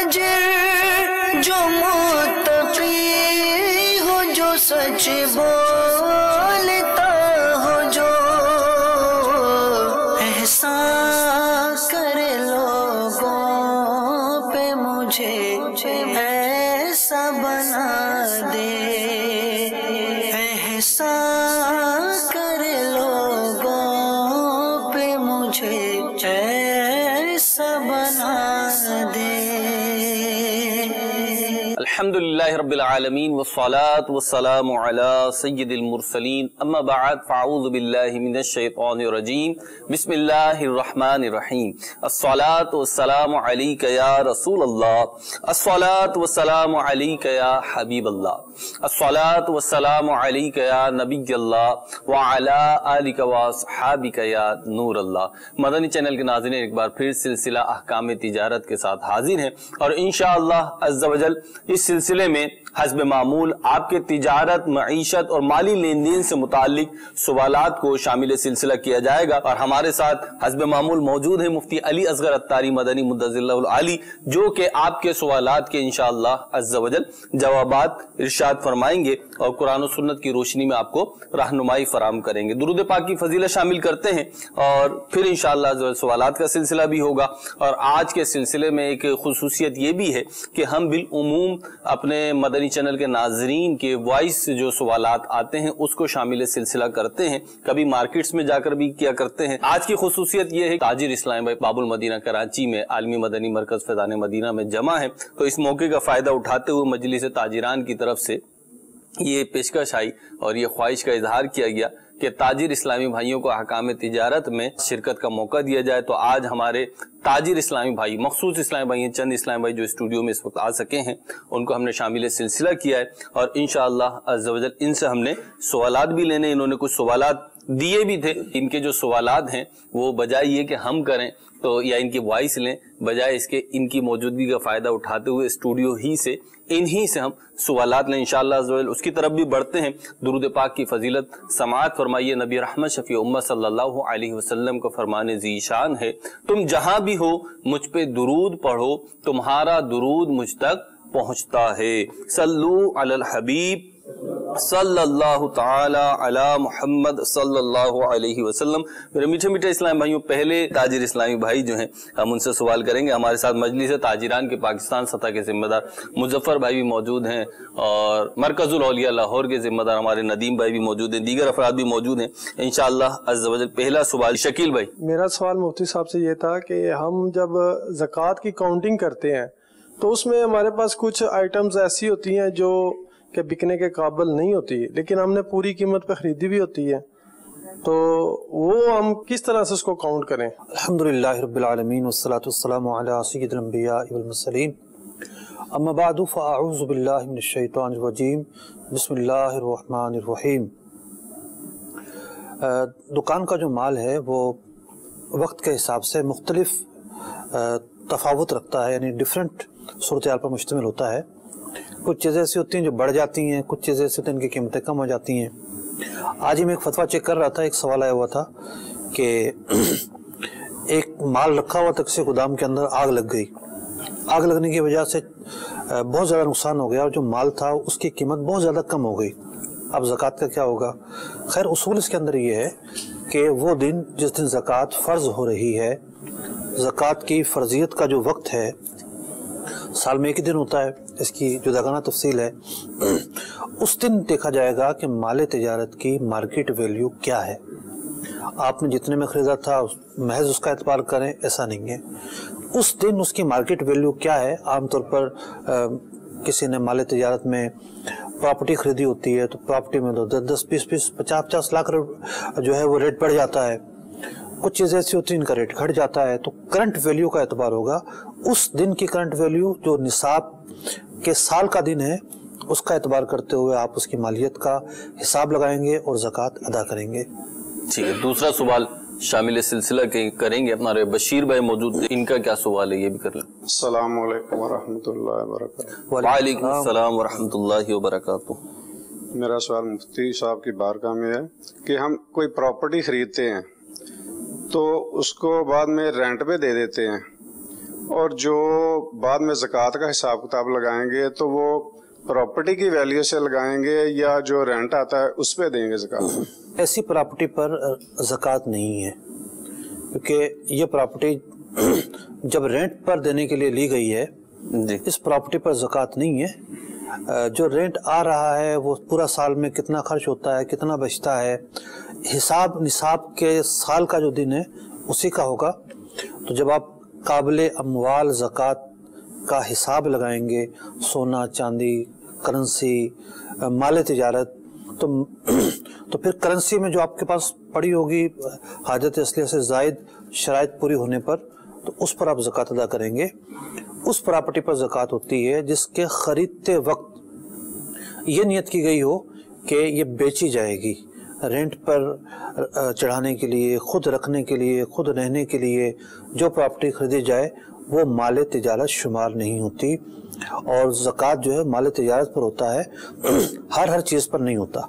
تاجر جو متقی ہو، جو سچ بولتا ہو، جو احسان کرے لوگوں پہ، مجھے ایسا بنا دے، احسان کرے لوگوں پہ، مجھے ایسا بنا دے۔ الحمدللہ رب العالمین والصلاة والسلام علی سید المرسلین، اما بعد فاعوذ باللہ من الشیطان الرجیم، بسم اللہ الرحمن الرحیم۔ الصلاة والسلام علیک یا رسول اللہ، الصلاة والسلام علیک یا حبیب اللہ، الصلاة والسلام علیک یا نبی اللہ، وعلی آلک واصحابک یا نور اللہ۔ مدنی چینل کے ناظرین، ایک بار پھر سلسلہ احکام تجارت کے ساتھ حاضر ہیں، اور انشاءاللہ عز و جل اس سلسلے میں حسب معمول آپ کے تجارت، معیشت اور مالی لین دین سے متعلق سوالات کو شامل سلسلہ کیا جائے گا، اور ہمارے ساتھ حسب معمول موجود ہیں مفتی علی اصغر عطاری مدنی مدظر اللہ العالی، جو کہ آپ کے سوالات کے انشاءاللہ عز و جل جوابات ارشاد فرمائیں گے اور قرآن و سنت کی روشنی میں آپ کو رہنمائی فراہم کریں گے۔ درود پاک کی فضیلت شامل کرتے ہیں، اور پھر انشاءاللہ عز و جل سوالات کا سلسلہ بھی ہوگا۔ اور آج کے سلسلے میں ایک خصوصیت یہ بھی ہے کہ ہم بالعموم اپنے مدنی چینل کے ناظرین کے وائس جو سوالات آتے ہیں اس کو شامل سلسلہ کرتے ہیں، کبھی مارکیٹس میں جا کر بھی کیا کرتے ہیں۔ آج کی خصوصیت یہ ہے تاجر اسلام بھائی باب المدینہ کراچی میں عالمی مدنی مرکز فیضان مدینہ میں جمع ہے، تو اس موقع کا فائدہ اٹھاتے ہوئے مجلس تاجران کی طرف سے یہ پیشکش آئی اور یہ خواہش کا اظہار کیا گیا کہ تاجر اسلامی بھائیوں کو احکام تجارت میں شرکت کا موقع دیا جائے۔ تو آج ہمارے تاجر اسلامی بھائی، مخصوص اسلامی بھائی ہیں، چند اسلامی بھائی جو اسٹوڈیو میں اس وقت آ سکے ہیں، ان کو ہم نے شامل سلسلہ کیا ہے، اور انشاءاللہ عز و جل ان سے ہم نے سوالات بھی لینے۔ انہوں نے کچھ سوالات دیے بھی تھے، ان کے جو سوالات ہیں وہ بجائے یہ کہ ہم کریں تو یا ان کی وائس لیں، بجائے اس کے ان کی موجودگی کا فائدہ اٹھاتے ہوئے اسٹوڈیو ہی سے انہی سے ہم سوالات لیں انشاءاللہ عز و جل۔ اس کی طرف بھی بڑھتے ہیں۔ درود پاک کی فضیلت سماعت فرمائیے۔ نبی رحمت شفیع امت صلی اللہ علیہ وسلم کا فرمان ذی شان ہے، تم جہاں بھی ہو مجھ پہ درود پڑھو، تمہارا درود مجھ تک پہنچتا ہے۔ صلو علی الحبیب صلی اللہ تعالی علی محمد صلی اللہ علیہ وسلم۔ میرے میٹھے میٹھے اسلامی بھائیوں، پہلے تاجر اسلامی بھائی جو ہیں ہم ان سے سوال کریں گے۔ ہمارے ساتھ مجلس تاجران کے پاکستان سطح کے ذمہ دار مظفر بھائی بھی موجود ہیں، اور مرکز الاولیاء لاہور کے ذمہ دار ہمارے ندیم بھائی بھی موجود ہیں، دیگر افراد بھی موجود ہیں انشاءاللہ عز و جل۔ پہلا سوال شکیل بھائی۔ میرا سوال مفتی صاحب سے یہ تھا کہ ہم جب زکوٰۃ کی کاؤنٹنگ کرتے ہیں تو اس میں ہمارے پاس کچھ آئٹمز ایسی ہوتی ہیں جو کہ بکنے کے قابل نہیں ہوتی، لیکن ہم نے پوری قیمت پہ خریدی بھی ہوتی ہے، تو وہ ہم کس طرح سے اس کو کاؤنٹ کریں؟ الحمدللہ رب العالمین والصلاة والسلام علی سید الانبیاء والمرسلین، اما بعد فاعوذ باللہ من الشیطان الرجیم، بسم اللہ الرحمن الرحیم۔ دکان کا جو مال ہے وہ وقت کے حساب سے مختلف تفاوت رکھتا ہے، یعنی ڈیفرنٹ صورتحال پر مشتمل ہوتا ہے۔ کچھ چیزیں ایسی ہوتی ہیں جو بڑھ جاتی ہیں، کچھ چیزیں ایسی ہوتی ہیں ان کی قیمتیں کم ہو جاتی ہیں۔ آج ہی میں ایک فتویٰ چیک کر رہا تھا، ایک سوال آیا ہوا تھا کہ ایک مال رکھا ہوا تھا کسی گودام کے اندر، آگ لگ گئی، آگ لگنے کی وجہ سے بہت زیادہ نقصان ہو گیا، اور جو مال تھا اس کی قیمت بہت زیادہ کم ہو گئی۔ اب زکوٰۃ کا کیا ہوگا؟ خیر اصول اس کے اندر یہ ہے کہ وہ دن جس دن زکوٰۃ فرض ہو رہی ہے، زکوٰۃ کی فرضیت کا جو وقت ہے سال میں ایک ہی دن ہوتا ہے، اس کی جداگانہ تفصیل ہے، اس دن دیکھا جائے گا کہ مال تجارت کی مارکیٹ ویلیو کیا ہے۔ آپ نے جتنے میں خریدا تھا محض اس کا اعتبار کریں، ایسا نہیں ہے، اس دن اس کی مارکیٹ ویلیو کیا ہے۔ عام طور پر کسی نے مال تجارت میں پراپرٹی خریدی ہوتی ہے تو پراپرٹی میں 10 20 50 لاکھ جو ہے وہ ریٹ بڑھ جاتا ہے، کچھ چیزیں ایسی ہوتی ہیں ان کا ریٹ گھٹ جاتا ہے، تو کرنٹ ویلیو کا اعتبار ہوگا۔ اس دن کی کرنٹ ویلیو جو نصاب کے سال کا دن ہے اس کا اعتبار کرتے ہوئے آپ اس کی مالیت کا حساب لگائیں گے اور زکوٰۃ ادا کریں گے۔ ٹھیک ہے، دوسرا سوال شامل سلسلہ کریں گے، ہمارے بشیر بھائی موجود ہیں، ان کا کیا سوال ہے یہ بھی کر لیں۔ السلام علیکم ورحمۃ اللہ وبرکاتہ۔ وعلیکم السلام ورحمۃ اللہ وبرکاتہ۔ میرا سوال مفتی صاحب کی بارگاہ میں ہے کہ ہم کوئی پراپرٹی خریدتے ہیں تو اس کو بعد میں رینٹ پہ دے دیتے ہیں، اور جو بعد میں زکوٰۃ کا حساب کتاب لگائیں گے تو وہ پراپرٹی کی ویلیو سے لگائیں گے یا جو رینٹ آتا ہے اس پہ دیں گے زکوٰۃ؟ ایسی پراپرٹی پر زکوٰۃ نہیں ہے، کیونکہ یہ پراپرٹی جب رینٹ پر دینے کے لیے لی گئی ہے، اس پراپرٹی پر زکوٰۃ نہیں ہے۔ جو رینٹ آ رہا ہے وہ پورا سال میں کتنا خرچ ہوتا ہے، کتنا بچتا ہے، حساب نصاب کے سال کا جو دن ہے اسی کا ہوگا۔ تو جب آپ قابل اموال زکوٰۃ کا حساب لگائیں گے، سونا چاندی، کرنسی، مال تجارت، تو پھر کرنسی میں جو آپ کے پاس پڑی ہوگی حاجت اصلیہ سے زائد شرائط پوری ہونے پر، تو اس پر آپ زکوٰۃ ادا کریں گے۔ اس پراپرٹی پر زکوٰۃ ہوتی ہے جس کے خریدتے وقت یہ نیت کی گئی ہو کہ یہ بیچی جائے گی، رینٹ پر چڑھانے کے لیے، خود رکھنے کے لیے، خود رہنے کے لیے جو پراپرٹی خریدی جائے وہ مال تجارت شمار نہیں ہوتی۔ اور زکوٰۃ جو ہے مال تجارت پر ہوتا ہے، ہر چیز پر نہیں ہوتا۔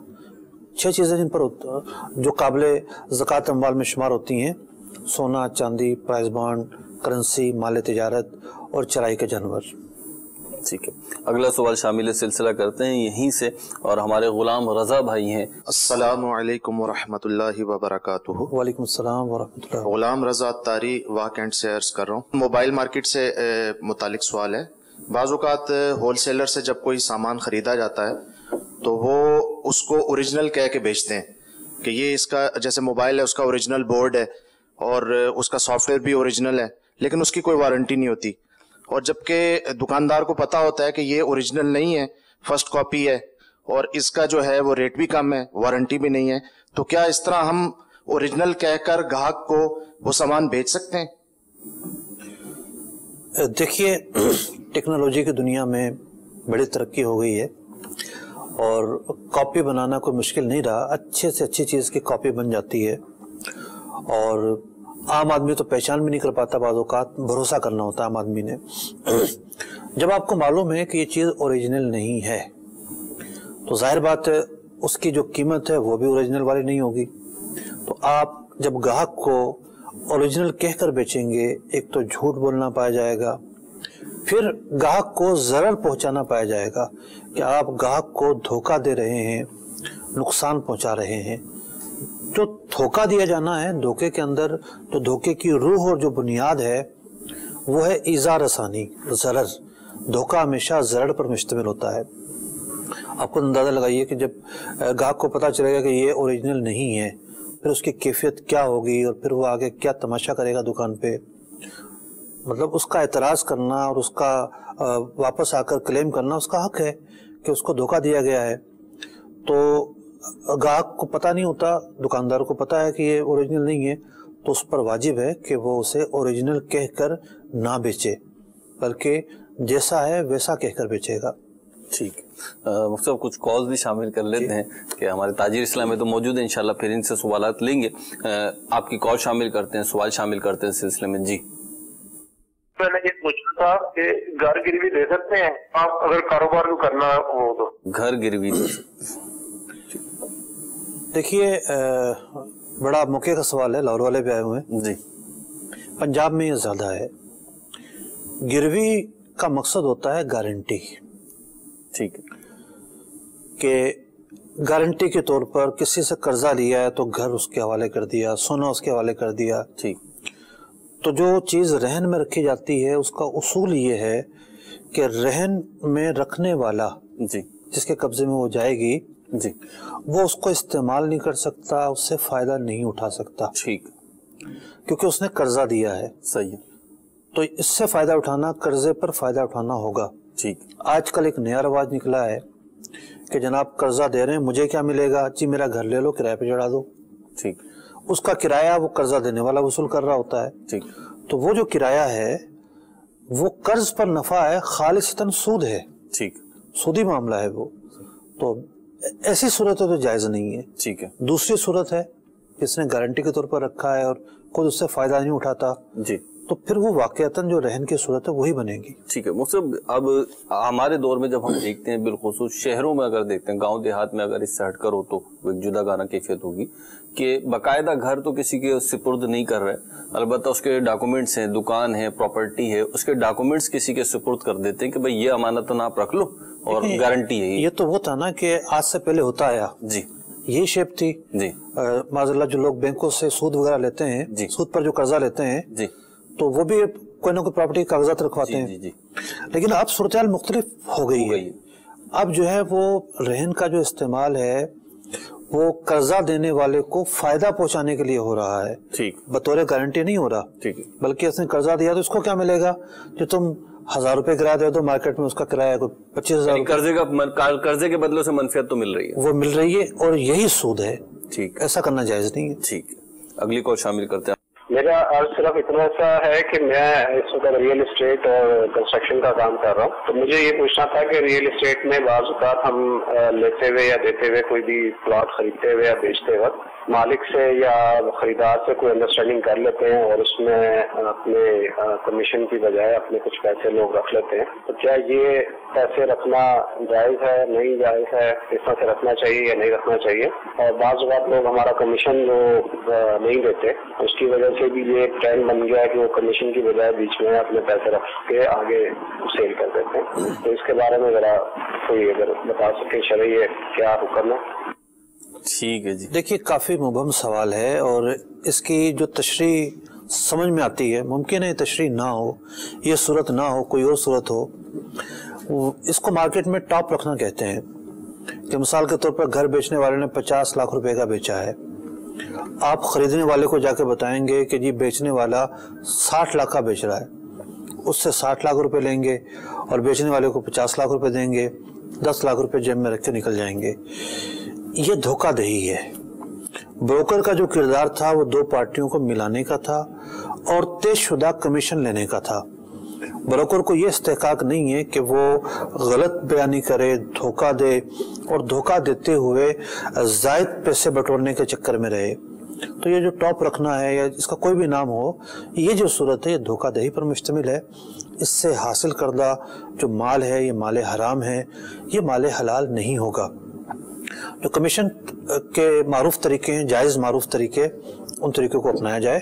6 چیزیں جن پر جو قابل زکوٰۃ اموال میں شمار ہوتی ہیں: سونا چاندی، پرائز بانڈ، کرنسی، مال تجارت اور چرائی کے جانور۔ ٹھیک ہے، اگلا سوال شامل سلسلہ کرتے ہیں یہیں سے، اور ہمارے غلام رضا بھائی ہیں۔ السلام علیکم ورحمۃ اللہ وبرکاتہ۔ وعلیکم السلام ورحمۃ اللہ۔ غلام رضا تاری واہ کینٹ سے عرض کر رہا ہوں۔ موبائل مارکیٹ سے متعلق سوال ہے۔ بعض اوقات ہول سیلر سے جب کوئی سامان خریدا جاتا ہے تو وہ اس کو اوریجنل کہہ کے بیچتے ہیں کہ یہ اس کا، جیسے موبائل ہے اس کا اوریجنل بورڈ ہے اور اس کا سافٹ ویئر بھی اوریجنل ہے، لیکن اس کی کوئی وارنٹی نہیں ہوتی، اور جبکہ دکاندار کو پتا ہوتا ہے کہ یہ اوریجنل نہیں ہے، فرسٹ کاپی ہے، اور اس کا جو ہے وہ ریٹ بھی کم ہے، وارنٹی بھی نہیں ہے، تو کیا اس طرح ہم اوریجنل کہہ کر گاہک کو وہ سامان بیچ سکتے ہیں؟ دیکھیے، ٹیکنالوجی کی دنیا میں بڑی ترقی ہو گئی ہے اور کاپی بنانا کوئی مشکل نہیں رہا، اچھے سے اچھی چیز کی کاپی بن جاتی ہے، اور عام آدمی تو پہچان بھی نہیں کر پاتا، بعض اوقات بھروسہ کرنا ہوتا ہے عام آدمی نے۔ جب آپ کو معلوم ہے کہ یہ چیز اوریجنل نہیں ہے تو ظاہر بات ہے اس کی جو قیمت ہے وہ بھی اوریجنل والی نہیں ہوگی۔ تو آپ جب گاہک کو اوریجنل کہہ کر بیچیں گے، ایک تو جھوٹ بولنا پایا جائے گا، پھر گاہک کو ضرر پہنچانا پایا جائے گا کہ آپ گاہک کو دھوکہ دے رہے ہیں، نقصان پہنچا رہے ہیں۔ جو دھوکہ دیا جانا ہے، دھوکے کے اندر جو دھوکے کی روح اور جو بنیاد ہے وہ ہے ایذا رسانی، ضرر۔ دھوکہ ہمیشہ ضرر پر مشتمل ہوتا ہے۔ آپ کو اندازہ لگائیے کہ جب گاہک کو پتہ چلے گا کہ یہ اوریجنل نہیں ہے، پھر اس کی کیفیت کیا ہوگی اور پھر وہ آگے کیا تماشا کرے گا دکان پہ۔ مطلب اس کا اعتراض کرنا اور اس کا واپس آ کر کلیم کرنا اس کا حق ہے کہ اس کو دھوکہ دیا گیا ہے۔ تو گاہک کو پتہ نہیں ہوتا، دکاندار کو پتہ ہے کہ یہ اوریجنل نہیں ہے، تو اس پر واجب ہے کہ وہ اسے اوریجنل کہہ کر نہ بیچے، بلکہ جیسا ہے ویسا کہہ کر بیچے گا۔ ٹھیک ہے، مفتی صاحب کچھ کالز بھی شامل کر لیتے ہیں کہ ہمارے تاجر اسلام میں تو موجود ہیں، انشاءاللہ پھر ان سے سوالات لیں گے۔ آپ کی کال شامل کرتے ہیں، سوال شامل کرتے ہیں سلسلے میں۔ جی، میں نے یہ پوچھنا تھا کہ گھر گروی دے سکتے ہیں آپ اگر کاروبار کو کرنا ہو تو؟ گھر گروی دیکھیے، بڑا موقع کا سوال ہے، لاہور والے بھی آئے ہوئے ہیں۔ جی، پنجاب میں یہ زیادہ ہے۔ گروی کا مقصد ہوتا ہے گارنٹی، ٹھیک ہے، کہ گارنٹی کے طور پر کسی سے قرضہ لیا ہے تو گھر اس کے حوالے کر دیا، سونا اس کے حوالے کر دیا۔ ٹھیک، تو جو چیز رہن میں رکھی جاتی ہے اس کا اصول یہ ہے کہ رہن میں رکھنے والا، جی، جس کے قبضے میں وہ جائے گی، جی، وہ اس کو استعمال نہیں کر سکتا، اس سے فائدہ نہیں اٹھا سکتا، ٹھیک، کیونکہ اس نے قرضہ دیا ہے۔ صحیح ہے، تو اس سے فائدہ اٹھانا، قرضے پر فائدہ اٹھانا ہوگا۔ ٹھیک، آج کل ایک نیا رواج نکلا ہے کہ جناب قرضہ دے رہے ہیں، مجھے کیا ملے گا؟ جی میرا گھر لے لو، کرایہ پہ چڑھا دو۔ ٹھیک، اس کا کرایہ وہ قرضہ دینے والا وصول کر رہا ہوتا ہے۔ ٹھیک، تو وہ جو کرایہ ہے وہ قرض پر نفع ہے، خالصتاً سود ہے، ٹھیک، سودی معاملہ ہے وہ۔ تو ایسی صورت ہے تو جائز نہیں ہے۔ ٹھیک ہے، دوسری صورت ہے جس نے گارنٹی کے طور پر رکھا ہے اور خود اس سے فائدہ نہیں اٹھاتا، جی، تو پھر وہ واقعتاً جو رہن کی صورت ہے وہی بنے گی۔ ٹھیک ہے مطلب اب ہمارے دور میں جب ہم دیکھتے ہیں، بالخصوص شہروں میں اگر دیکھتے ہیں، گاؤں دیہات میں اگر اس سے ہٹ کر ہو تو ایک جدا گانا کیفیت ہوگی کہ باقاعدہ گھر تو کسی کے سپرد نہیں کر رہے، البتہ اس کے ڈاکومنٹس ہیں، دکان ہے، پراپرٹی ہے، اس کے ڈاکومنٹس کسی کے سپرد کر دیتے ہیں کہ بھئی یہ امانت آپ رکھ لو اور گارنٹی ہے۔ یہ تو وہ تھا نا کہ آج سے پہلے ہوتا آیا، جی یہی شیپ تھی جی۔ معاذ اللہ جو لوگ بینکوں سے سود وغیرہ لیتے ہیں، جی، سود پر جو قرضہ لیتے ہیں، جی، تو وہ بھی کوئی نہ کوئی پراپرٹی کے کاغذات رکھواتے ہیں۔ جی، لیکن اب صورتحال مختلف ہو گئی ہے۔ اب جو ہے وہ رہن کا جو استعمال ہے وہ قرضہ دینے والے کو فائدہ پہنچانے کے لیے ہو رہا ہے، ٹھیک، بطور گارنٹی نہیں ہو رہا، ٹھیک، بلکہ اس نے قرضہ دیا تو اس کو کیا ملے گا؟ جو تم 1000 روپے کرایہ دے دو مارکیٹ میں اس کا کرایہ کوئی 25,000، قرضے کے بدلے سے منفیت تو مل رہی ہے، وہ مل رہی ہے اور یہی سود ہے۔ ٹھیک، ایسا کرنا جائز نہیں ہے۔ ٹھیک، اگلی کو شامل کرتے ہیں۔ میرا عرض صرف اتنا سا ہے کہ میں اس وقت ریئل اسٹیٹ اور کنسٹرکشن کا کام کر رہا ہوں، تو مجھے یہ پوچھنا تھا کہ ریئل اسٹیٹ میں بعض اوقات ہم لیتے ہوئے یا دیتے ہوئے کوئی بھی پلاٹ خریدتے ہوئے یا بیچتے وقت مالک سے یا خریدار سے کوئی انڈرسٹینڈنگ کر لیتے ہیں اور اس میں اپنے کمیشن کی بجائے اپنے کچھ پیسے لوگ رکھ لیتے ہیں، تو کیا یہ پیسے رکھنا جائز ہے، نہیں جائز ہے، اس طرح سے رکھنا چاہیے یا نہیں رکھنا چاہیے؟ اور بعض اوقات لوگ ہمارا کمیشن جو نہیں دیتے اس کی وجہ سے بھی یہ ٹرینڈ بن گیا ہے کہ وہ کمیشن کی بجائے بیچ میں اپنے پیسے رکھ کے آگے سیل کر دیتے ہیں، تو اس کے بارے میں ذرا کوئی اگر بتا سکے شرعی کیا حکم ہے؟ ٹھیک ہے جی۔ دیکھیے کافی مبہم سوال ہے اور اس کی جو تشریح سمجھ میں آتی ہے، ممکن ہے تشریح نہ ہو، یہ صورت نہ ہو، کوئی اور صورت ہو۔ اس کو مارکیٹ میں ٹاپ رکھنا کہتے ہیں کہ مثال کے طور پر گھر بیچنے والے نے 50 لاکھ روپے کا بیچا ہے، آپ خریدنے والے کو جا کے بتائیں گے کہ جی بیچنے والا 60 لاکھ کا بیچ رہا ہے، اس سے 60 لاکھ روپے لیں گے اور بیچنے والے کو 50 لاکھ روپے دیں گے، 10 لاکھ روپے جیب میں رکھ کے نکل جائیں گے۔ یہ دھوکہ دہی ہے۔ بروکر کا جو کردار تھا وہ دو پارٹیوں کو ملانے کا تھا اور طے شدہ کمیشن لینے کا تھا۔ بروکر کو یہ استحقاق نہیں ہے کہ وہ غلط بیانی کرے، دھوکہ دے اور دھوکہ دیتے ہوئے زائد پیسے بٹورنے کے چکر میں رہے۔ تو یہ جو ٹاپ رکھنا ہے یا اس کا کوئی بھی نام ہو، یہ جو صورت ہے یہ دھوکہ دہی پر مشتمل ہے۔ اس سے حاصل کردہ جو مال ہے یہ مال حرام ہے، یہ مال حلال نہیں ہوگا۔ جو کمیشن کے معروف طریقے ہیں، جائز معروف طریقے، ان طریقوں کو اپنایا جائے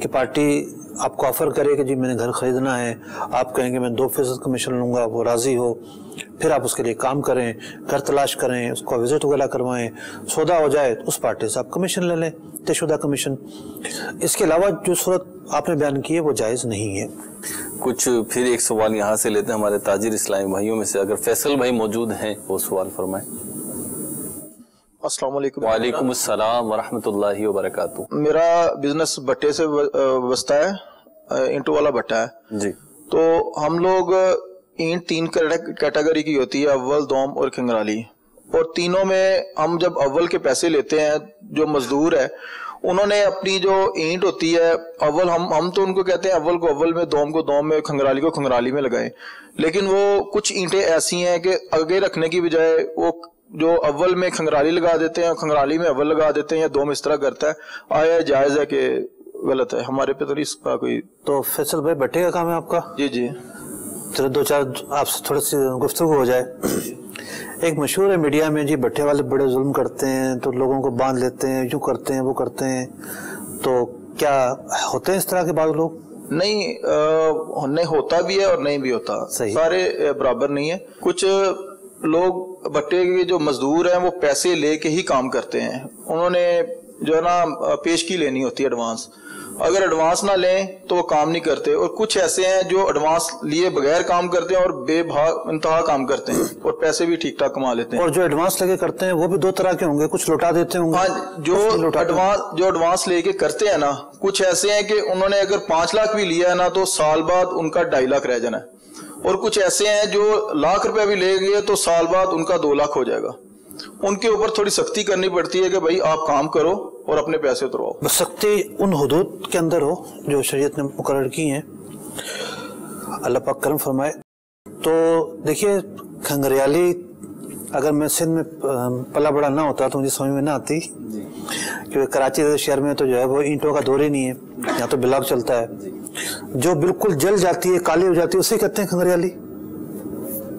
کہ پارٹی آپ کو آفر کرے کہ جی میں نے گھر خریدنا ہے، آپ کہیں گے میں 2% کمیشن لوں گا، وہ راضی ہو، پھر آپ اس کے لیے کام کریں، گھر تلاش کریں، اس کو وزٹ وغیرہ کروائیں، سودا ہو جائے اس پارٹی سے آپ کمیشن لے لیں، طے شدہ کمیشن۔ اس کے علاوہ جو صورت آپ نے بیان کی ہے وہ جائز نہیں ہے۔ کچھ پھر ایک سوال یہاں سے لیتے ہیں ہمارے تاجر اسلامی بھائیوں میں سے، اگر فیصل بھائی موجود ہیں وہ سوال فرمائیں۔ السلام علیکم۔ وعلیکم السلام ورحمۃ اللہ وبرکاتہ۔ میرا بزنس بھٹے سے وسطہ ہے، اینٹوں والا بھٹا ہے جی۔ تو ہم لوگ اینٹ 3 کیٹیگری کی ہوتی ہے، اول، دوم اور کھنگرالی، اور تینوں میں ہم جب اول کے پیسے لیتے ہیں، جو مزدور ہے انہوں نے اپنی جو اینٹ ہوتی ہے اول، ہم تو ان کو کہتے ہیں اول کو اول میں، دوم کو دوم میں، کھنگرالی کو کھنگرالی میں لگائیں، لیکن وہ کچھ اینٹیں ایسی ہیں کہ آگے رکھنے کی بجائے وہ جو اول میں کھنگرالی لگا دیتے ہیں، کھنگرالی میں اول لگا دیتے ہیں، یا دوم اس طرح کرتا ہے۔ آیا جائز ہے کہ غلط ہے؟ ہمارے پہ تو اس کا کوئی۔ تو فیصل بھائی بھٹے کا کام ہے آپ کا؟ جی جی۔ چلو 2-4 آپ سے تھوڑی سی گفتگو ہو جائے۔ ایک مشہور ہے میڈیا میں جی بھٹے والے بڑے ظلم کرتے ہیں، تو لوگوں کو باندھ لیتے ہیں، یوں کرتے ہیں وہ کرتے ہیں، تو کیا ہوتے ہیں اس طرح کے بعض لوگ؟ نہیں ہوتا بھی ہے اور نہیں بھی ہوتا، سارے برابر نہیں ہے۔ کچھ لوگ بھٹے کے جو مزدور ہیں وہ پیسے لے کے ہی کام کرتے ہیں، انہوں نے جو ہے نا پیشگی لینی ہوتی ہے ایڈوانس، اگر ایڈوانس نہ لیں تو وہ کام نہیں کرتے، اور کچھ ایسے ہیں جو ایڈوانس لیے بغیر کام کرتے ہیں اور بے انتہا کام کرتے ہیں اور پیسے بھی ٹھیک ٹھاک کما لیتے ہیں۔ اور جو ایڈوانس لے کے کرتے ہیں وہ بھی 2 طرح کے ہوں گے، کچھ لوٹا دیتے ہوں گے۔ ہاں، جو ایڈوانس لے کے کرتے ہیں نا، کچھ ایسے ہیں کہ انہوں نے اگر 5 لاکھ بھی لیا ہے نا تو سال بعد ان کا 2.5 لاکھ رہ جانا ہے، اور کچھ ایسے ہیں جو 1 لاکھ روپے بھی لے گئے تو سال بعد ان کا 2 لاکھ ہو جائے گا۔ ان کے اوپر تھوڑی سختی کرنی پڑتی ہے کہ بھائی آپ کام کرو اور اپنے پیسے اترواؤ۔ بس سختی ان حدود کے اندر ہو جو شریعت نے مقرر کی ہیں، اللہ پاک کرم فرمائے۔ تو دیکھیے کھنگریالی اگر میں سندھ میں پلا بڑا نہ ہوتا تو مجھے سمجھ میں نہ آتی، کیونکہ کراچی جیسے شہر میں تو جو ہے وہ اینٹوں کا دور ہی نہیں ہے، یہاں تو بلاک چلتا ہے۔ جو بالکل جل جاتی ہے، کالی ہو جاتی ہے، اسے کہتے ہیں کھنگریالی۔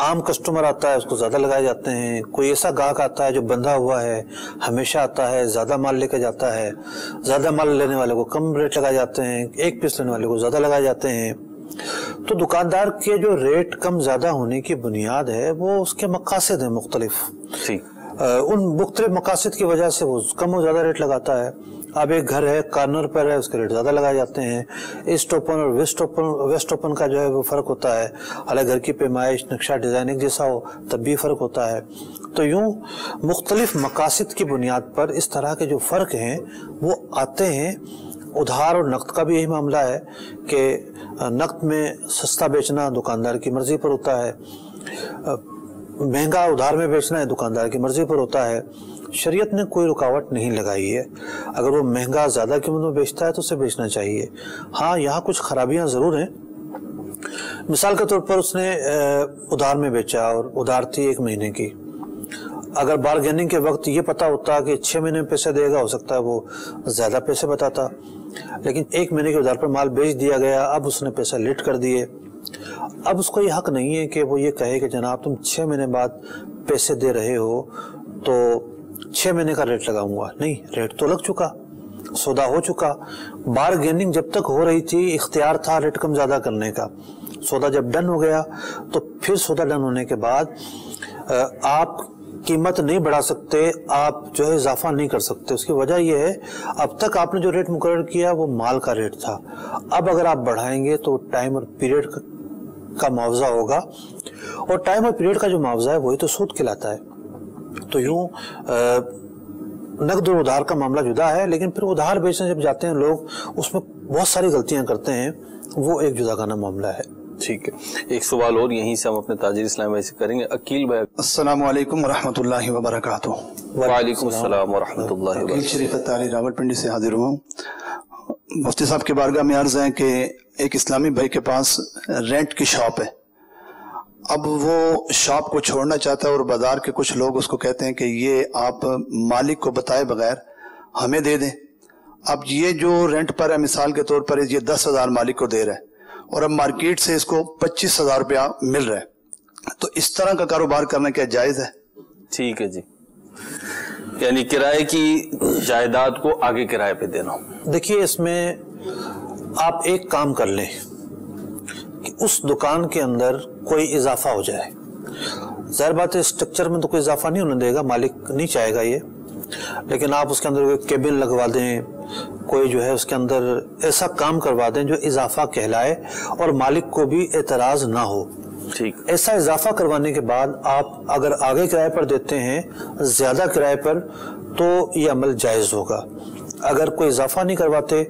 عام کسٹمر آتا ہے اس کو زیادہ لگائے جاتے ہیں، کوئی ایسا گاہک آتا ہے جو بندھا ہوا ہے، ہمیشہ آتا ہے، زیادہ مال لے کے جاتا ہے، زیادہ مال لینے والے کو کم ریٹ لگائے جاتے ہیں، ایک پیس لینے والے کو زیادہ لگائے جاتے ہیں. تو دکاندار کے جو ریٹ کم زیادہ ہونے کی بنیاد ہے وہ اس کے مقاصد ہیں مختلف. ان مختلف مقاصد کی وجہ سے وہ کم و زیادہ ریٹ لگاتا ہے. اب ایک گھر ہے کارنر پر ہے، اس کے ریٹ زیادہ لگائے جاتے ہیں. ایسٹ اوپن اور ویسٹ اوپن کا جو ہے وہ فرق ہوتا ہے، حالانکہ گھر کی پیمائش نقشہ ڈیزائن ایک جیسا ہو تب بھی فرق ہوتا ہے. تو یوں مختلف مقاصد کی بنیاد پر اس طرح کے جو فرق ہیں وہ آتے ہیں. ادھار اور نقد کا بھی یہی معاملہ ہے کہ نقد میں سستا بیچنا دکاندار کی مرضی پر ہوتا ہے، مہنگا ادھار میں بیچنا ہے دکاندار کی مرضی پر ہوتا ہے. شریعت نے کوئی رکاوٹ نہیں لگائی ہے. اگر وہ مہنگا زیادہ قیمت میں بیچتا ہے تو اسے بیچنا چاہیے. ہاں یہاں کچھ خرابیاں ضرور ہیں. مثال کے طور پر اس نے ادھار میں بیچا اور ادھار تھی 1 مہینے کی. اگر بارگیننگ کے وقت یہ پتا ہوتا کہ 6 مہینے میں پیسے دے گا، ہو سکتا ہے وہ زیادہ پیسے بتاتا. لیکن 1 مہینے کے ادھار پر مال بیچ دیا گیا، اب اس نے پیسے لیٹ کر دیے. اب اس کو یہ حق نہیں ہے کہ وہ یہ کہے کہ جناب تم 6 مہینے بعد پیسے دے رہے ہو تو 6 مہینے کا ریٹ لگاؤں گا. نہیں، ریٹ تو لگ چکا، سودا ہو چکا. بارگیننگ جب تک ہو رہی تھی اختیار تھا ریٹ کم زیادہ کرنے کا. سودا جب ڈن ہو گیا تو پھر سودا ڈن ہونے کے بعد آپ قیمت نہیں بڑھا سکتے، آپ جو ہے اضافہ نہیں کر سکتے. اس کی وجہ یہ ہے اب تک آپ نے جو ریٹ مقرر کیا وہ مال کا ریٹ تھا. اب اگر آپ بڑھائیں گے تو ٹائم اور پیریڈ کا معاوضہ ہوگا، اور ٹائم اور پیریڈ کا جو معاوضہ ہے وہی تو سود کہلاتا ہے. تو یوں نقد اور ادھار کا معاملہ جدا ہے، لیکن پھر ادھار بیچنے جب جاتے ہیں لوگ اس میں بہت ساری غلطیاں کرتے ہیں، وہ ایک جدا گانا معاملہ ہے. ٹھیک ہے، ایک سوال اور یہیں سے ہم اپنے تاجر اسلام بھائی سے کریں گے. عقیل بھائی السلام علیکم ورحمۃ اللہ وبرکاتہ. وعلیکم السلام ورحمۃ اللہ وبرکاتہ. عقیل شریفت علی راولپنڈی سے حاضر ہوں. مفتی صاحب کے بارگاہ میں عرض ہے کہ ایک اسلامی بھائی کے پاس رینٹ کی شاپ ہے. اب وہ شاپ کو چھوڑنا چاہتا ہے اور بازار کے کچھ لوگ اس کو کہتے ہیں کہ یہ آپ مالک کو بتائے بغیر ہمیں دے دیں. اب یہ جو رینٹ پر ہے مثال کے طور پر یہ 10,000 مالک کو دے رہا ہے اور اب مارکیٹ سے اس کو 25,000 روپیہ مل رہا ہے. تو اس طرح کا کاروبار کرنا کیا جائز ہے؟ ٹھیک ہے جی، یعنی کرائے کی جائیداد کو آگے کرائے پہ دینا. دیکھیے اس میں آپ ایک کام کر لیں کہ اس دکان کے اندر کوئی اضافہ ہو جائے. ظاہر بات ہے اسٹرکچر میں تو کوئی اضافہ نہیں ہونے دے گا، مالک نہیں چاہے گا یہ، لیکن آپ اس کے اندر کوئی کیبن لگوا دیں، کوئی جو ہے اس کے اندر ایسا کام کروا دیں جو اضافہ کہلائے اور مالک کو بھی اعتراض نہ ہو. ٹھیک، ایسا اضافہ کروانے کے بعد آپ اگر آگے کرائے پر دیتے ہیں زیادہ کرائے پر تو یہ عمل جائز ہوگا. اگر کوئی اضافہ نہیں کرواتے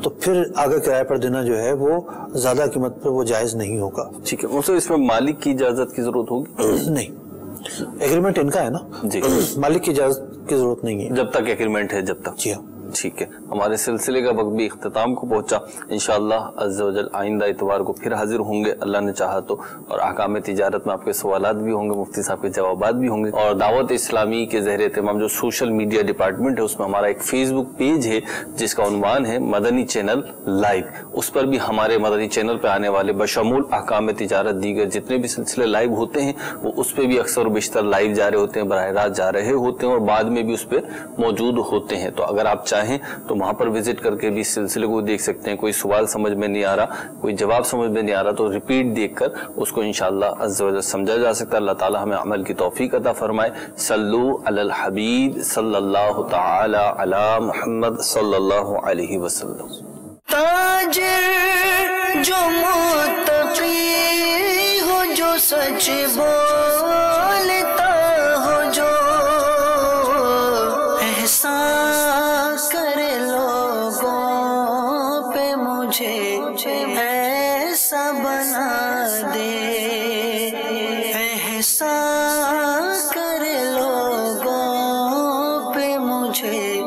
تو پھر آگے کرائے پر دینا جو ہے وہ زیادہ قیمت پر وہ جائز نہیں ہوگا. ٹھیک ہے، اس میں مالک کی اجازت کی ضرورت ہوگی؟ نہیں، ایگریمنٹ ان کا ہے نا جی، مالک کی اجازت کی ضرورت نہیں ہے جب تک ایگریمنٹ ہے. جب تک، جی ہاں. ٹھیک ہے، ہمارے سلسلے کا وقت بھی اختتام کو پہنچا. انشاءاللہ عز و جل آئندہ اتوار کو پھر حاضر ہوں گے اللہ نے چاہا تو، اور احکام تجارت میں آپ کے سوالات بھی ہوں گے، مفتی صاحب کے جوابات بھی ہوں گے. اور دعوت اسلامی کے زیر اہتمام جو سوشل میڈیا ڈپارٹمنٹ ہے اس میں ہمارا ایک فیس بک پیج ہے جس کا عنوان ہے مدنی چینل لائیو. اس پر بھی ہمارے مدنی چینل پہ آنے والے بشمول احکام تجارت دیگر جتنے بھی سلسلے لائیو ہوتے ہیں وہ اس پہ بھی اکثر و بیشتر لائیو جا رہے ہوتے ہیں، براہ راست جا رہے ہوتے ہیں اور بعد میں بھی اس پہ موجود ہوتے ہیں. تو اگر آپ چاہیں تو وہاں پر وزٹ کر کے بھی اس سلسلے کو دیکھ سکتے ہیں. کوئی سوال سمجھ میں نہیں آ رہا، کوئی جواب سمجھ میں نہیں آ رہا تو ریپیٹ دیکھ کر اس کو انشاءاللہ عز و جل سمجھا جا سکتا ہے. اللہ تعالی ہمیں عمل کی توفیق عطا فرمائے. صلو علی الحبیب صلی اللہ تعالی علی محمد صلی اللہ علیہ وسلم. تاجر جو متقی ہو، جو سچ بولتا ہو، جو احساس کرے لوگوں پہ، مجھے ایسا بنا دے. احساس کرے لوگوں پہ، مجھے